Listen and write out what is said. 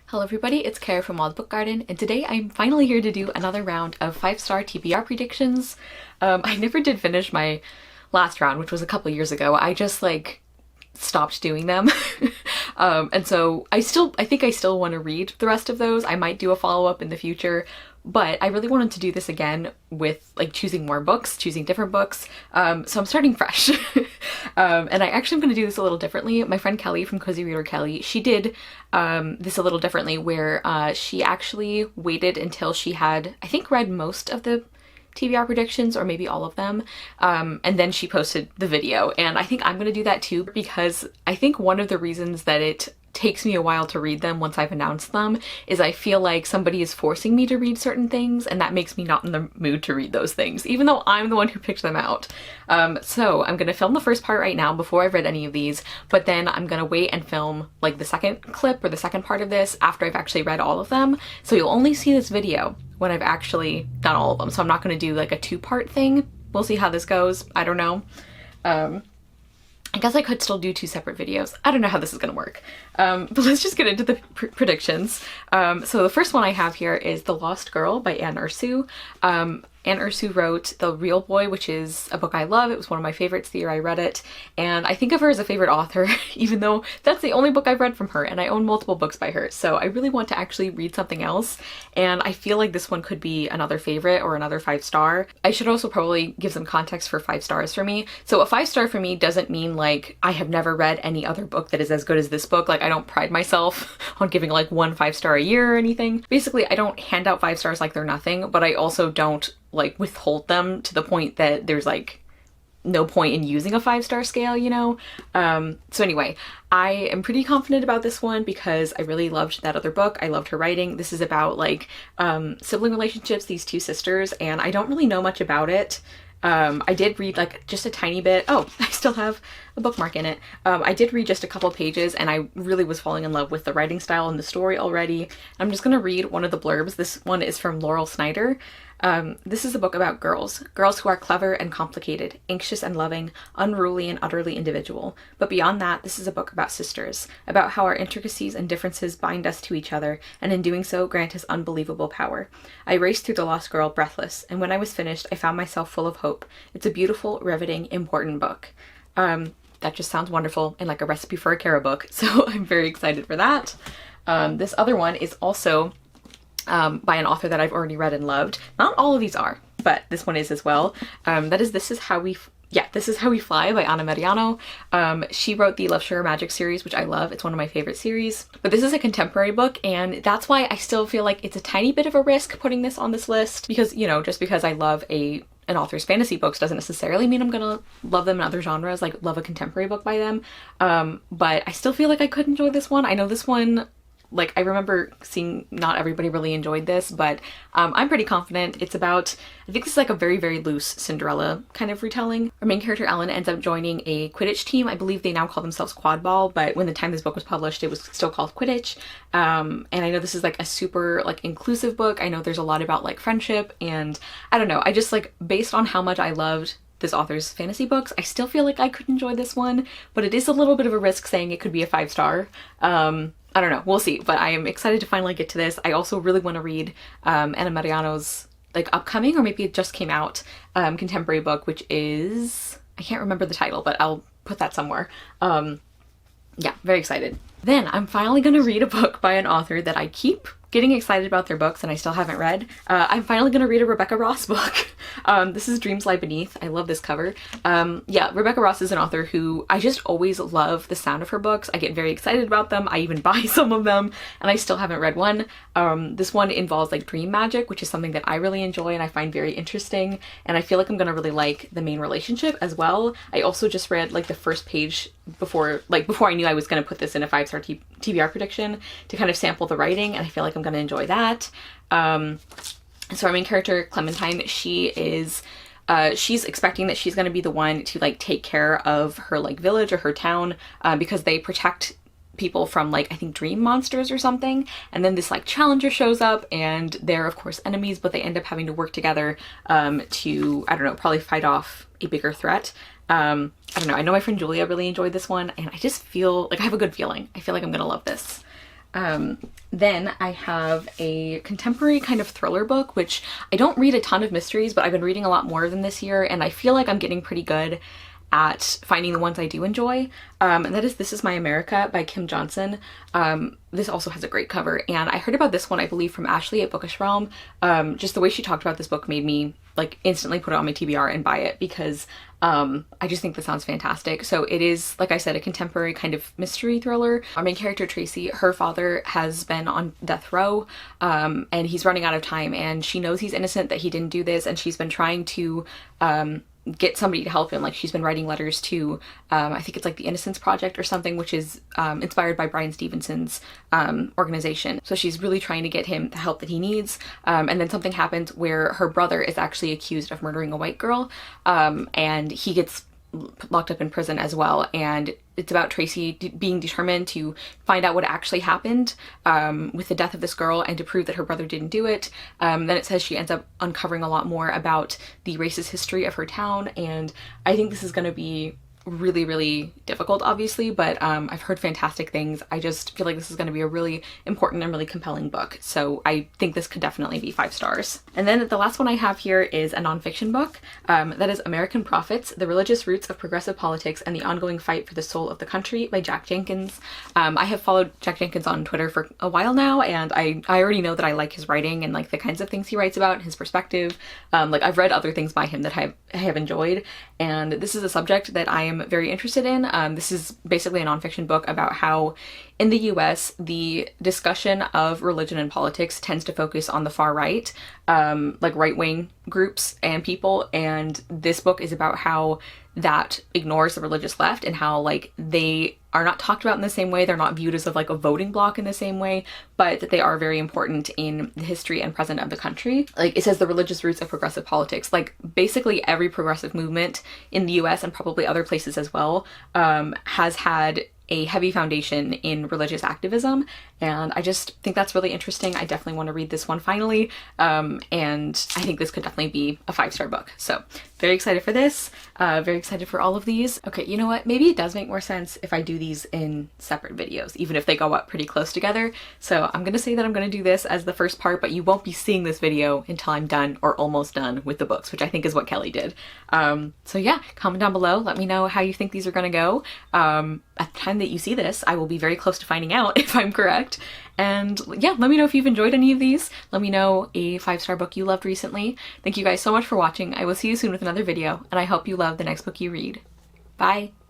Hello everybody, it's Kara from Wild Book Garden, and today I'm finally here to do another round of 5-star TBR predictions. I never did finish my last round, which was a couple years ago. I just stopped doing them. And so I think I still want to read the rest of those. I might do a follow-up in the future, but I really wanted to do this again with choosing more books, choosing different books. So I'm starting fresh. And I actually am going to do this a little differently. My friend Kelly from Cozy Reader Kelly, she did this a little differently where she actually waited until she had, I think, read most of the TBR predictions, or maybe all of them, and then she posted the video. And I think I'm going to do that too, because I think one of the reasons that it takes me a while to read them once I've announced them is I feel like somebody is forcing me to read certain things, and that makes me not in the mood to read those things, even though I'm the one who picked them out. So I'm gonna film the first part right now before I've read any of these, but then I'm gonna wait and film the second clip or the second part of this after I've actually read all of them. So you'll only see this video when I've actually done all of them. So I'm not gonna do a two-part thing. We'll see how this goes. I don't know. I guess I could still do two separate videos. I don't know how this is gonna work. But let's just get into the predictions. So the first one I have here is The Lost Girl by Anne Ursu. Anne Ursu wrote The Real Boy, which is a book I love. It was one of my favorites the year I read it, and I think of her as a favorite author, even though that's the only book I've read from her, and I own multiple books by her, so I really want to actually read something else, and I feel like this one could be another favorite or another 5-star. I should also probably give some context for 5 stars for me. So a 5-star for me doesn't mean I have never read any other book that is as good as this book. I don't pride myself on giving one 5-star a year or anything. Basically, I don't hand out 5 stars like they're nothing, but I also don't withhold them to the point that there's no point in using a 5-star scale, you know? So anyway, I am pretty confident about this one because I really loved that other book. I loved her writing. This is about sibling relationships, these two sisters, and I don't really know much about it. I did read just a tiny bit. Oh, I still have a bookmark in it. I did read just a couple pages, and I really was falling in love with the writing style and the story already. I'm just gonna read one of the blurbs. This one is from Laurel Snyder. This is a book about girls who are clever and complicated, anxious and loving, unruly and utterly individual. But beyond that, this is a book about sisters, about how our intricacies and differences bind us to each other, and in doing so grant us unbelievable power. I raced through The Lost Girl breathless, and when I was finished, I found myself full of hope. It's a beautiful, riveting, important book. That just sounds wonderful and like a recipe for a Kara book, so I'm very excited for that. This other one is also by an author that I've already read and loved. Not all of these are, but this one is as well. That is This Is How We Fly by Anna Mariano. She wrote the Love Sugar Magic series, which I love. It's one of my favorite series. But this is a contemporary book, and that's why I still feel like it's a tiny bit of a risk putting this on this list, because, just because I love an author's fantasy books doesn't necessarily mean I'm gonna love them in other genres, love a contemporary book by them. But I still feel like I could enjoy this one. I know this one, I remember seeing not everybody really enjoyed this, but I'm pretty confident. It's about, I think this is a very, very loose Cinderella kind of retelling. Our main character, Ellen, ends up joining a Quidditch team. I believe they now call themselves Quadball, but when the time this book was published, it was still called Quidditch. And I know this is a super inclusive book. I know there's a lot about friendship, and I don't know, I just based on how much I loved this author's fantasy books, I still feel like I could enjoy this one, but it is a little bit of a risk saying it could be a 5-star. I don't know, we'll see, but I am excited to finally get to this. I also really want to read Anna Mariano's upcoming, or maybe it just came out, contemporary book, which is, I can't remember the title, but I'll put that somewhere. Yeah, very excited. Then I'm finally gonna read a book by an author that I keep getting excited about their books and I still haven't read. I'm finally gonna read a Rebecca Ross book. This is Dreams Lie Beneath. I love this cover. Yeah, Rebecca Ross is an author who I just always love the sound of her books. I get very excited about them. I even buy some of them, and I still haven't read one. This one involves dream magic, which is something that I really enjoy and I find very interesting, and I feel like I'm gonna really like the main relationship as well. I also just read the first page before I knew I was gonna put this in a 5-star TBR prediction to kind of sample the writing, and I feel like I'm gonna enjoy that. So our main character, Clementine, she's expecting that she's going to be the one to take care of her village or her town, because they protect people from I think dream monsters or something, and then this challenger shows up, and they're of course enemies, but they end up having to work together to, I don't know, probably fight off a bigger threat. I don't know, I know my friend Julia really enjoyed this one, and I just feel I have a good feeling. I feel like I'm gonna love this. Then I have a contemporary kind of thriller book, which I don't read a ton of mysteries, but I've been reading a lot more of them this year, and I feel like I'm getting pretty good at finding the ones I do enjoy. And that is This Is My America by Kim Johnson. This also has a great cover, and I heard about this one, I believe, from Ashley at Bookish Realm. Just the way she talked about this book made me like instantly put it on my TBR and buy it, because I just think this sounds fantastic. So it is, like I said, a contemporary kind of mystery thriller. Our main character, Tracy, her father has been on death row, and he's running out of time, and she knows he's innocent, that he didn't do this, and she's been trying to get somebody to help him. Like, she's been writing letters to I think it's like the Innocence Project or something, which is inspired by Bryan Stevenson's organization. So she's really trying to get him the help that he needs, and then something happens where her brother is actually accused of murdering a white girl, and he gets locked up in prison as well, and it's about Tracy being determined to find out what actually happened with the death of this girl, and to prove that her brother didn't do it. Then it says she ends up uncovering a lot more about the racist history of her town, and I think this is going to be really, really difficult, obviously, but I've heard fantastic things. I just feel like this is going to be a really important and really compelling book, so I think this could definitely be 5 stars. And then the last one I have here is a nonfiction book. That is American Prophets: The Religious Roots of Progressive Politics and the Ongoing Fight for the Soul of the Country by Jack Jenkins. I have followed Jack Jenkins on Twitter for a while now, and I already know that I like his writing and like the kinds of things he writes about, his perspective. Like, I've read other things by him that I have enjoyed, and this is a subject that I am very interested in. This is basically a nonfiction book about how in the US the discussion of religion and politics tends to focus on the far right, like right-wing groups and people, and this book is about how that ignores the religious left, and how like they are not talked about in the same way, they're not viewed as like a voting bloc in the same way, but that they are very important in the history and present of the country. Like, it says the religious roots of progressive politics. Like, basically every progressive movement in the US and probably other places as well has had a heavy foundation in religious activism, and I just think that's really interesting. I definitely want to read this one finally, and I think this could definitely be a 5-star book. So very excited for this, very excited for all of these. Okay, you know what? Maybe it does make more sense if I do these in separate videos, even if they go up pretty close together. So I'm gonna say that I'm gonna do this as the first part, but you won't be seeing this video until I'm done or almost done with the books, which I think is what Kelly did. So yeah, comment down below, let me know how you think these are gonna go. At the time that you see this, I will be very close to finding out if I'm correct. And yeah, let me know if you've enjoyed any of these. Let me know a 5-star book you loved recently. Thank you guys so much for watching. I will see you soon with another video, and I hope you love the next book you read. Bye!